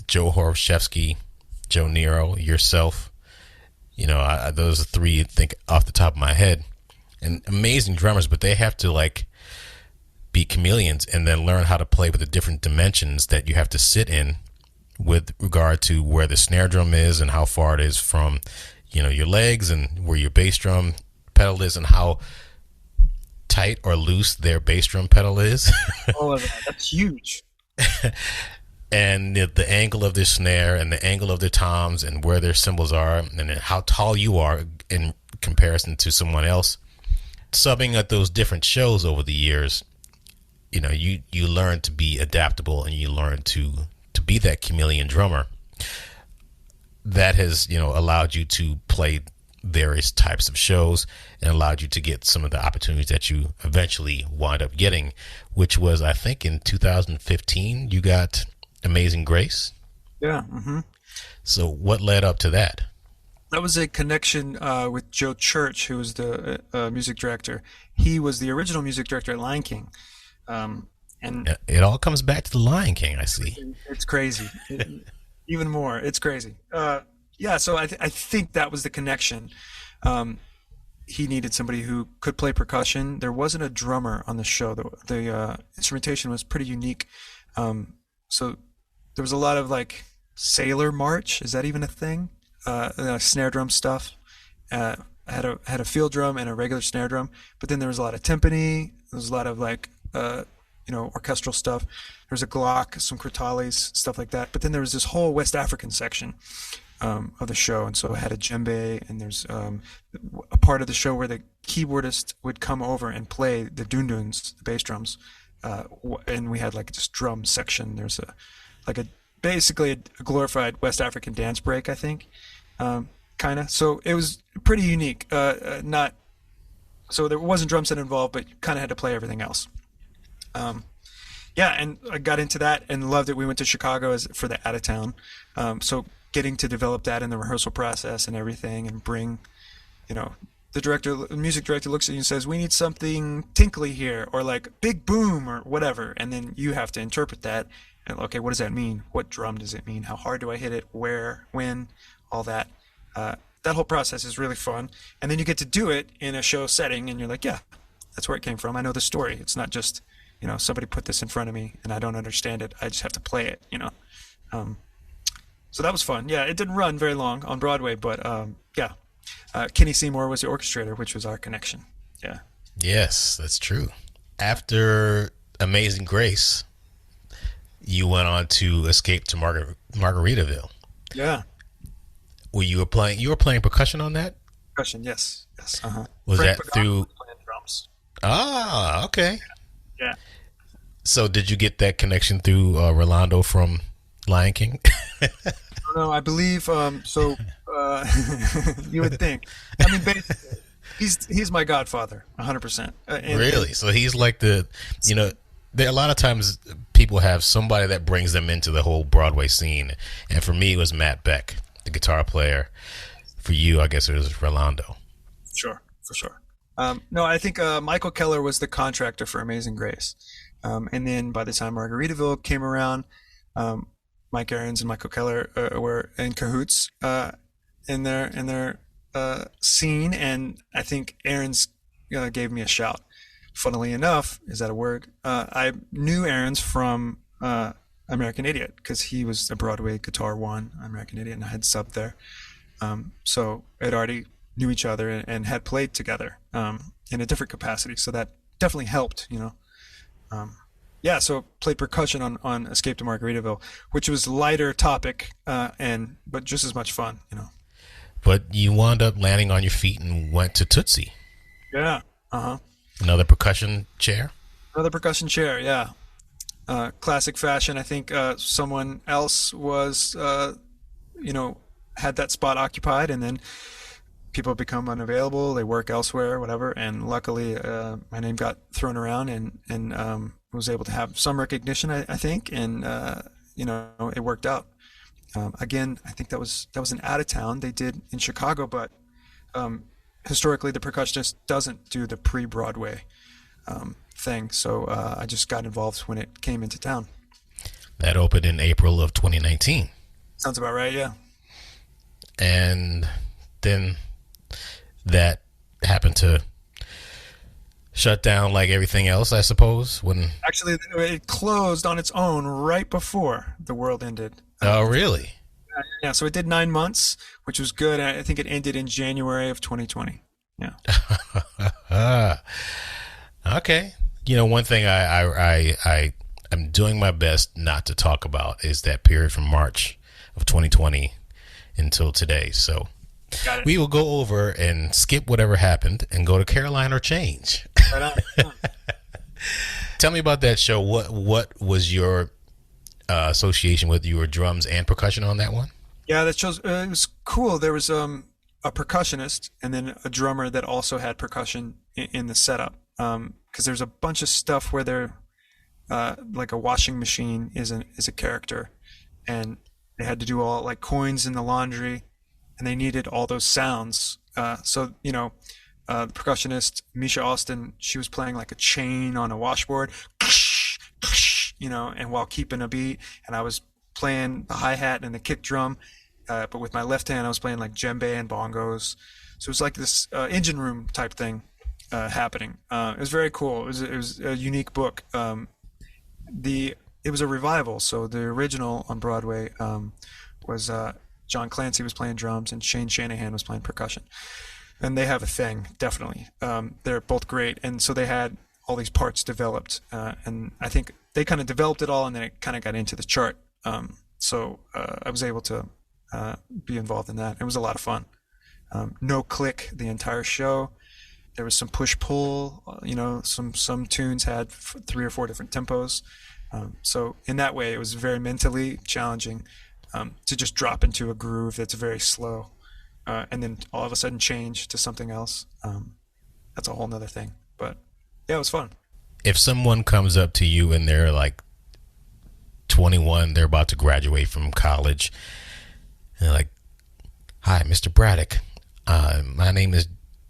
Joe Horshevsky, Joe Nero, yourself. Those are three I think off the top of my head, and amazing drummers, but they have to like be chameleons and then learn how to play with the different dimensions that you have to sit in with regard to where the snare drum is and how far it is from, your legs and where your bass drum pedal is and how tight or loose their bass drum pedal is. All of that. That's huge. And the angle of their snare and the angle of their toms and where their cymbals are and how tall you are in comparison to someone else. Subbing at those different shows over the years, you learn to be adaptable and you learn to be that chameleon drummer. That has, allowed you to play various types of shows and allowed you to get some of the opportunities that you eventually wind up getting, which was, I think, in 2015, you got Amazing Grace. Yeah. Mm-hmm. So what led up to that? That was a connection with Joe Church, who was the music director. He was the original music director at Lion King. And it all comes back to the Lion King, I see. It's crazy. Even more. It's crazy. So I think that was the connection. He needed somebody who could play percussion. There wasn't a drummer on the show. The instrumentation was pretty unique. So there was a lot of like sailor march. Is that even a thing? Snare drum stuff. Had a field drum and a regular snare drum, but then there was a lot of timpani. There was a lot of like orchestral stuff. There was a Glock, some crotales, stuff like that. But then there was this whole West African section of the show, and so it had a djembe, and there's a part of the show where the keyboardist would come over and play the dunduns, the bass drums, and we had like this drum section. There's basically a glorified West African dance break, I think, kind of. So it was pretty unique. So there wasn't drum set involved, but you kind of had to play everything else. And I got into that and loved it. We went to Chicago for the out of town. So getting to develop that in the rehearsal process and everything, and bring, the music director looks at you and says, we need something tinkly here, or like big boom or whatever. And then you have to interpret that. And okay, what does that mean? What drum does it mean? How hard do I hit it? Where, when, all that. That whole process is really fun. And then you get to do it in a show setting and you're like, yeah, that's where it came from. I know the story. It's not just, somebody put this in front of me and I don't understand it. I just have to play it, So that was fun. Yeah, it didn't run very long on Broadway, but yeah. Kenny Seymour was the orchestrator, which was our connection. Yeah. Yes, that's true. After Amazing Grace, you went on to Escape to Margaritaville. Yeah. You were playing percussion on that? Percussion, yes. Yes. Was Frank that Pagano through? was playing drums. Ah, okay. Yeah. So did you get that connection through Rolando from Lion King? No, I believe so. You would think. I mean, basically, he's my godfather, 100%. Really? So he's like there a lot of times people have somebody that brings them into the whole Broadway scene, and for me it was Matt Beck, the guitar player. For you, I guess it was Rolando. Sure, for sure. No, I think Michael Keller was the contractor for Amazing Grace, and then by the time Margaritaville came around, Mike Aarons and Michael Keller were in cahoots in their scene, and I think Aarons gave me a shout. Funnily enough, is that a word? I knew Aarons from American Idiot because he was a Broadway Guitar One American Idiot, and I had subbed there. So it already knew each other and had played together in a different capacity. So that definitely helped, Yeah, so played percussion on Escape to Margaritaville, which was lighter topic, but just as much fun, But you wound up landing on your feet and went to Tootsie. Yeah. Another percussion chair? Another percussion chair, yeah. Classic fashion. I think someone else was, had that spot occupied, and then people become unavailable. They work elsewhere, whatever. And luckily, my name got thrown around and was able to have some recognition, I think. And, it worked out. Again, I think that was an out of town. They did in Chicago, but historically, the percussionist doesn't do the pre-Broadway thing. So I just got involved when it came into town. That opened in April of 2019. Sounds about right, yeah. And then that happened to shut down like everything else, I suppose. When actually it closed on its own right before the world ended. Oh, really? Yeah, so it did 9 months, which was good. I think it ended in January of 2020. Yeah. Okay. One thing I'm doing my best not to talk about is that period from March of 2020 until today. So we will go over and skip whatever happened and go to Caroline or Change. Right on. Tell me about that show. What was your association with your drums and percussion on that one? Yeah, that shows. It was cool. There was a percussionist and then a drummer that also had percussion in the setup. Because there's a bunch of stuff where they're like a washing machine is a character, and they had to do all like coins in the laundry, and they needed all those sounds. So the percussionist Misha Austin, she was playing like a chain on a washboard, and while keeping a beat, and I was playing the hi-hat and the kick drum, but with my left hand I was playing like djembe and bongos. So it was like this engine room type thing happening. It was very cool. It was a unique book. It was a revival. So the original on Broadway was John Clancy was playing drums and Shane Shanahan was playing percussion. And they have a thing, definitely. They're both great. And so they had all these parts developed. And I think they kind of developed it all, and then it kind of got into the chart. So I was able to be involved in that. It was a lot of fun. No click the entire show. There was some push-pull. Some tunes had 3 or 4 different tempos. So in that way, it was very mentally challenging to just drop into a groove that's very slow. And then all of a sudden change to something else. That's a whole nother thing. But yeah, it was fun. If someone comes up to you and they're like 21, they're about to graduate from college, and they're like, "Hi, Mr. Braddock. My name is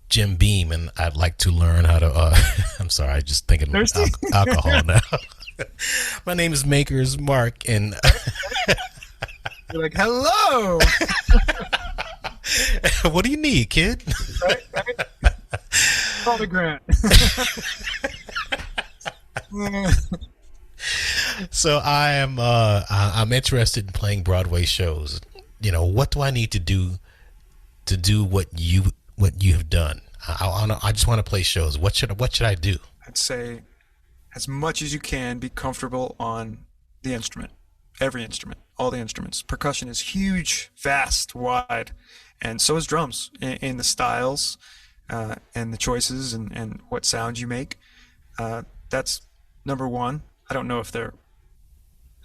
Jim Beam, and I'd like to learn how to." I'm sorry, I just thinking alcohol now. My name is Makers Mark, and you're like, "Hello." What do you need, kid? Right? Call the grant. So I'm interested in playing Broadway shows. what do I need to do what you have done? I just want to play shows. What should I do? I'd say as much as you can, be comfortable on the instrument, every instrument, all the instruments. Percussion is huge, vast, wide, and so is drums in the styles and the choices and what sounds you make. That's number one. I don't know if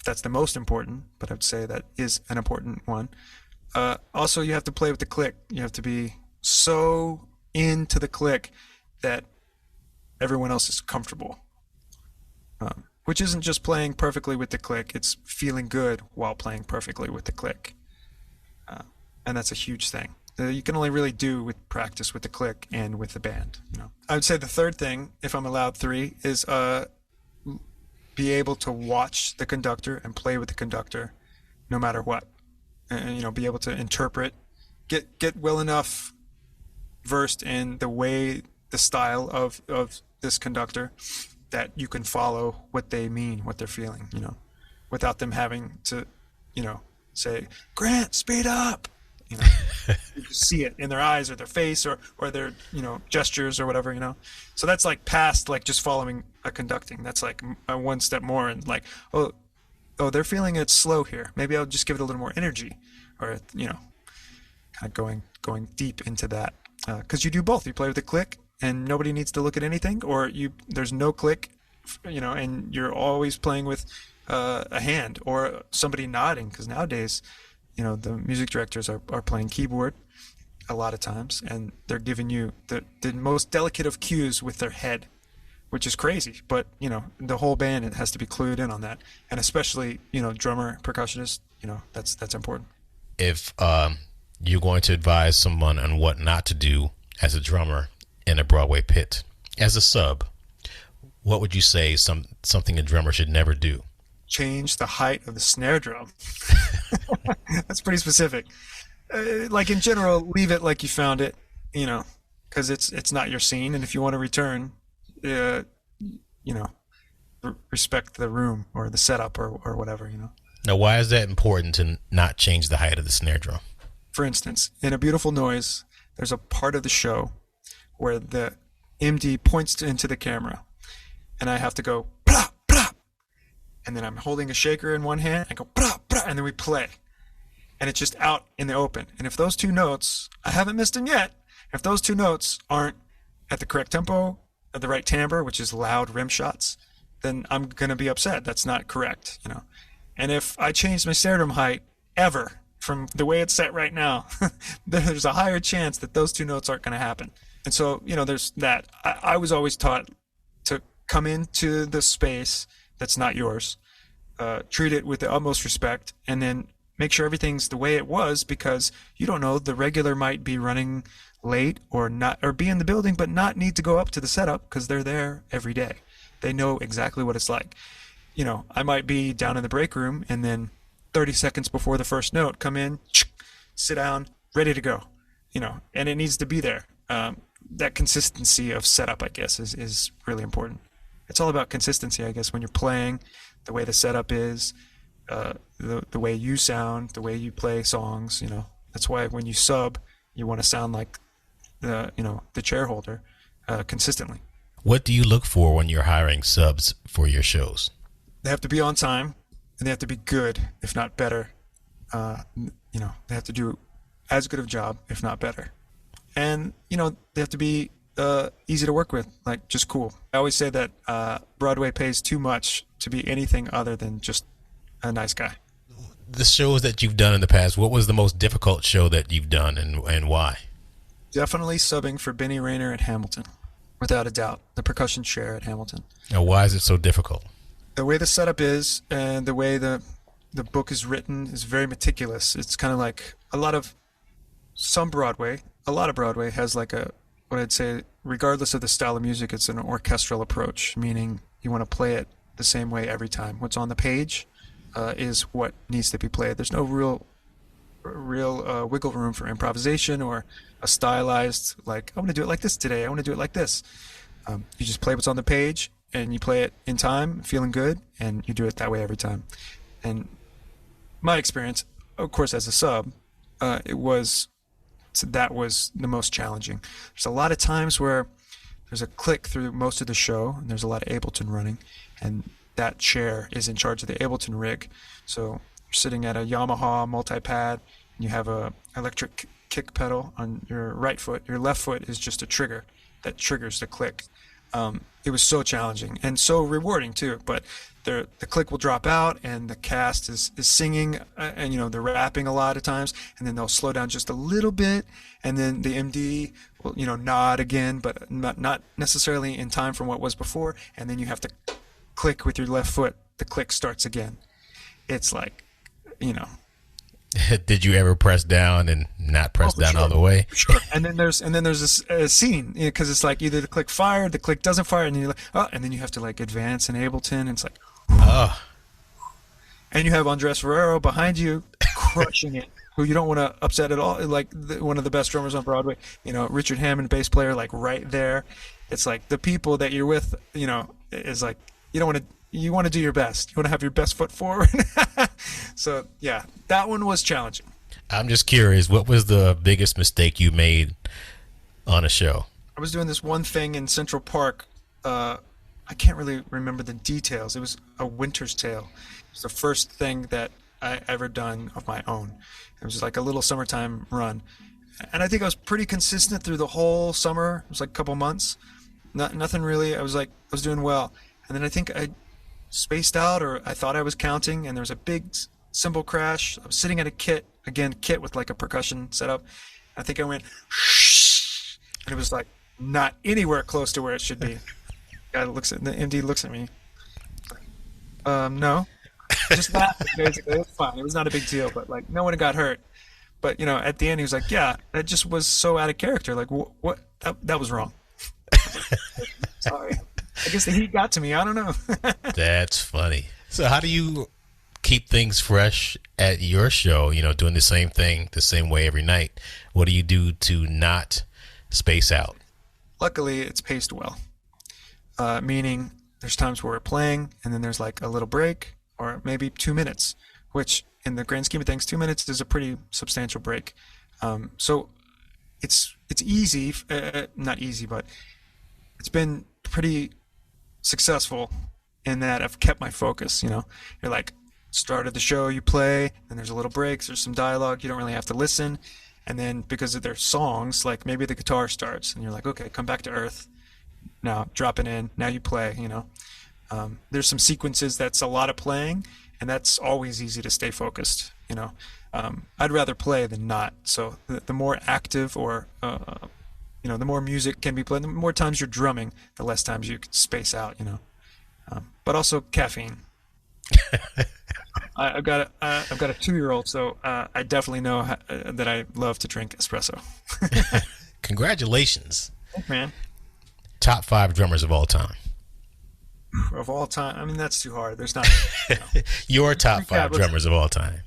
that's the most important, but I'd say that is an important one. Also, you have to play with the click. You have to be so into the click that everyone else is comfortable. Which isn't just playing perfectly with the click, it's feeling good while playing perfectly with the click. And that's a huge thing. You can only really do with practice with the click and with the band. I would say the third thing, if I'm allowed three, is be able to watch the conductor and play with the conductor no matter what. And be able to interpret, get well enough versed in the style of this conductor that you can follow what they mean, what they're feeling, without them having to, say, Grant, speed up. You just see it in their eyes or their face or their, gestures or whatever, So that's like past, like just following a conducting. That's like one step more and like, oh, they're feeling it slow here. Maybe I'll just give it a little more energy or, kind of going deep into that. Because you do both. You play with the click and nobody needs to look at anything, or there's no click, and you're always playing with a hand or somebody nodding, because nowadays, the music directors are playing keyboard a lot of times, and they're giving you the most delicate of cues with their head, which is crazy. But, the whole band, it has to be clued in on that. And especially, drummer, percussionist, that's important. If you're going to advise someone on what not to do as a drummer in a Broadway pit, as a sub, what would you say something a drummer should never do? Change the height of the snare drum. That's pretty specific. Like in general, leave it like you found it, because it's not your scene. And if you want to return, respect the room or the setup or whatever, Now, why is that important to not change the height of the snare drum? For instance, in A Beautiful Noise, there's a part of the show where the MD points into the camera, and I have to go, blah, blah, and then I'm holding a shaker in one hand, I go, blah, blah, and then we play. And it's just out in the open. And if those two notes, I haven't missed them yet, if those two notes aren't at the correct tempo, at the right timbre, which is loud rim shots, then I'm going to be upset. That's not correct, And if I change my snare drum height ever from the way it's set right now, there's a higher chance that those two notes aren't going to happen. And so, there's that. I was always taught to come into the space that's not yours, treat it with the utmost respect, and then make sure everything's the way it was, because you don't know, the regular might be running late or not, or be in the building but not need to go up to the setup because they're there every day. They know exactly what it's like. I might be down in the break room and then 30 seconds before the first note, come in, sit down, ready to go, and it needs to be there. That consistency of setup, I guess, is really important. It's all about consistency, I guess, when you're playing, the way the setup is, the way you sound, the way you play songs, That's why when you sub, you want to sound like the chair holder consistently. What do you look for when you're hiring subs for your shows? They have to be on time, and they have to be good, if not better. They have to do as good of a job, if not better. And, they have to be easy to work with, like just cool. I always say that Broadway pays too much to be anything other than just a nice guy. The shows that you've done in the past, what was the most difficult show that you've done and why? Definitely subbing for Benny Rayner at Hamilton, without a doubt. The percussion chair at Hamilton. Now, why is it so difficult? The way the setup is and the way the book is written is very meticulous. It's kind of like a lot of Broadway has like what I'd say, regardless of the style of music, it's an orchestral approach, meaning you want to play it the same way every time. What's on the page is what needs to be played. There's no real wiggle room for improvisation or a stylized, like, I want to do it like this today, I want to do it like this. You just play what's on the page, and you play it in time, feeling good, and you do it that way every time. And my experience, of course, as a sub, that was the most challenging. There's a lot of times where there's a click through most of the show, and there's a lot of Ableton running, and that chair is in charge of the Ableton rig. So you're sitting at a Yamaha multi-pad, and you have a electric kick pedal on your right foot. Your left foot is just a trigger that triggers the click. It was so challenging and so rewarding too, but the click will drop out and the cast is singing, and they're rapping a lot of times, and then they'll slow down just a little bit, and then the MD will nod again, but not necessarily in time from what was before, and then you have to click with your left foot. The click starts again. It's like Did you ever press down and not press down all the way? Sure. And then there's a scene, because it's like either the click fired, the click doesn't fire, and then you're like, oh, and then you have to like advance in Ableton, and it's like, oh. And you have Andres Ferrero behind you crushing it, who you don't want to upset at all, like one of the best drummers on Broadway, Richard Hammond, bass player, like right there. It's like the people that you're with, is like, you want to do your best. You want to have your best foot forward. So yeah, that one was challenging. I'm just curious, what was the biggest mistake you made on a show? I was doing this one thing in Central Park. I can't really remember the details. It was A Winter's Tale. It was the first thing that I ever done of my own. It was like a little summertime run. And I think I was pretty consistent through the whole summer. It was like a couple months. Nothing really. I was doing well. And then I think I spaced out, or I thought I was counting, and there was a big cymbal crash. I was sitting at a kit with like a percussion setup. I think I went shh, and it was like not anywhere close to where it should be. The MD looks at me. No, just laughed. Basically, it was fine. It was not a big deal, but like no one got hurt. But at the end he was like, yeah, that just was so out of character. Like what? That was wrong. Sorry. I guess the heat got to me. I don't know. That's funny. So how do you keep things fresh at your show, doing the same thing the same way every night? What do you do to not space out? Luckily, it's paced well. Meaning there's times where we're playing and then there's like a little break, or maybe 2 minutes, which in the grand scheme of things, 2 minutes is a pretty substantial break. So it's easy, not easy, but it's been pretty successful in that I've kept my focus. You're like, start of the show, you play, and there's a little break, there's some dialogue, you don't really have to listen, and then because of their songs, like maybe the guitar starts and you're like, okay, come back to earth, now drop it in, now you play. There's some sequences that's a lot of playing, and that's always easy to stay focused. I'd rather play than not, so the more active, or the more music can be played, the more times you're drumming, the less times you can space out, but also caffeine. I've got a 2-year-old, so I definitely know that I love to drink espresso. Congratulations. Thanks, man. Top 5 drummers of all time. Of all time? I mean, that's too hard. There's not. Your top 5 drummers of all time.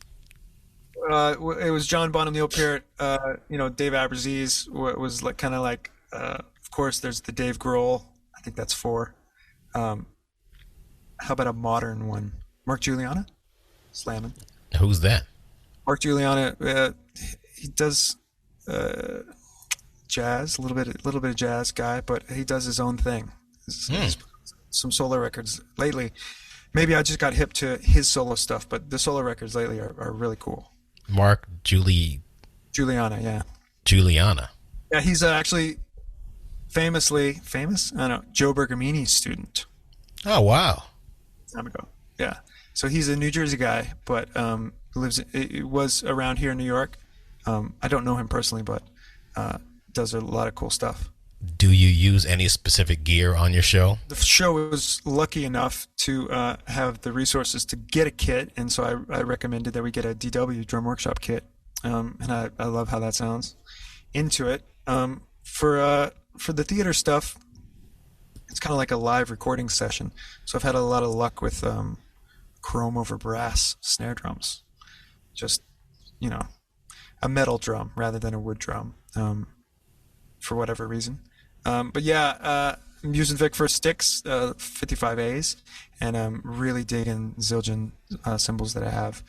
It was John Bonham, Neil Peart, Dave Abraziz was like kind of like, of course, there's the Dave Grohl. I think that's 4. How about a modern one? Mark Juliana, slamming. Who's that? Mark Juliana. He does jazz, a little bit of jazz guy, but he does his own thing. Some solo records lately. Maybe I just got hip to his solo stuff, but the solo records lately are really cool. Mark Juliana, yeah. Juliana. Yeah, he's actually famous? I don't know, Joe Bergamini's student. Oh, wow. Time ago. Yeah. So he's a New Jersey guy, but was around here in New York. I don't know him personally, but does a lot of cool stuff. Do you use any specific gear on your show? The show was lucky enough to have the resources to get a kit, and so I recommended that we get a DW Drum Workshop kit, and I love how that sounds. Into it. For the theater stuff, it's kind of like a live recording session, so I've had a lot of luck with chrome over brass snare drums. Just, a metal drum rather than a wood drum, for whatever reason. But yeah, I'm using Vic for sticks, 55As, and I'm really digging Zildjian cymbals that I have.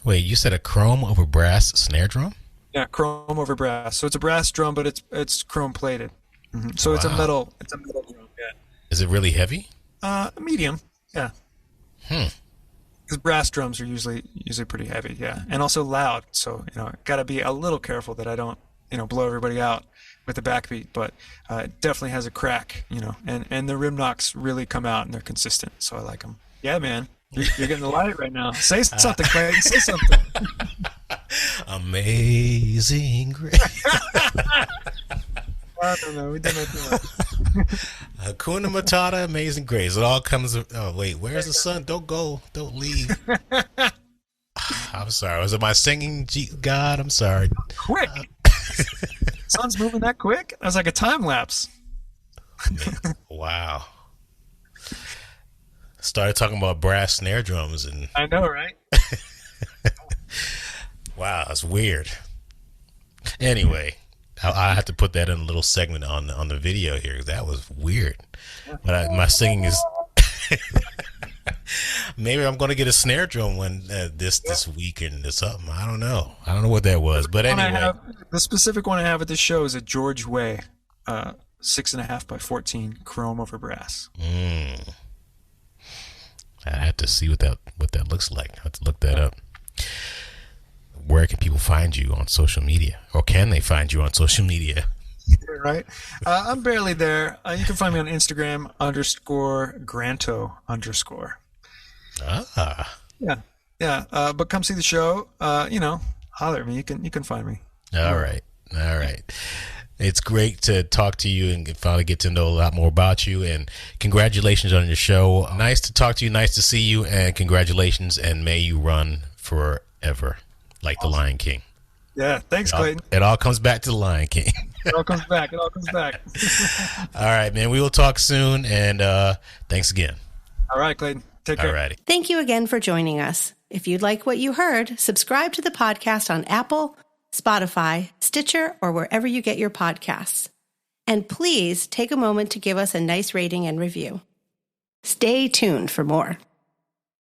Wait, you said a chrome over brass snare drum? Yeah, chrome over brass. So it's a brass drum, but it's chrome plated. So it's a metal drum. Yeah. Is it really heavy? Medium. Yeah. Because brass drums are usually pretty heavy. Yeah, and also loud. So got to be a little careful that I don't blow everybody out with the backbeat. But it definitely has a crack. And the rim knocks really come out and they're consistent. So I like them. Yeah, man. You're getting the light right now. Say something, Clayton. Say something. Amazing Grace. I don't know. We did not do that. Hakuna Matata, Amazing Grace. It all comes. Oh wait, where's the sun? Don't go. Don't leave. I'm sorry. Was it my singing? God, I'm sorry. Quick. Sun's moving that quick? That was like a time lapse. Wow. Started talking about brass snare drums and I know, right? wow, that's weird. Anyway, I have to put that in a little segment on the video here. That was weird. But my singing is maybe I'm going to get a snare drum one this weekend or something. I don't know. I don't know what that was. But anyway, the specific one I have at this show is a George Way 6.5 by 14 chrome over brass. I have to see what that looks like. I have to look that up. Where can people find you on social media, or can they find you on social media? Right. I'm barely there. You can find me on Instagram _Granto_. Yeah. But come see the show. Holler at me. You can find me. All right. It's great to talk to you and finally get to know a lot more about you. And congratulations on your show. Nice to talk to you. Nice to see you. And congratulations. And may you run forever like the Lion King. Yeah. Thanks, Clayton. It all comes back to the Lion King. It all comes back. All right, man. We will talk soon. And thanks again. All right, Clayton. Take care. All righty. Thank you again for joining us. If you'd like what you heard, subscribe to the podcast on Apple, Spotify, Stitcher, or wherever you get your podcasts. And please take a moment to give us a nice rating and review. Stay tuned for more.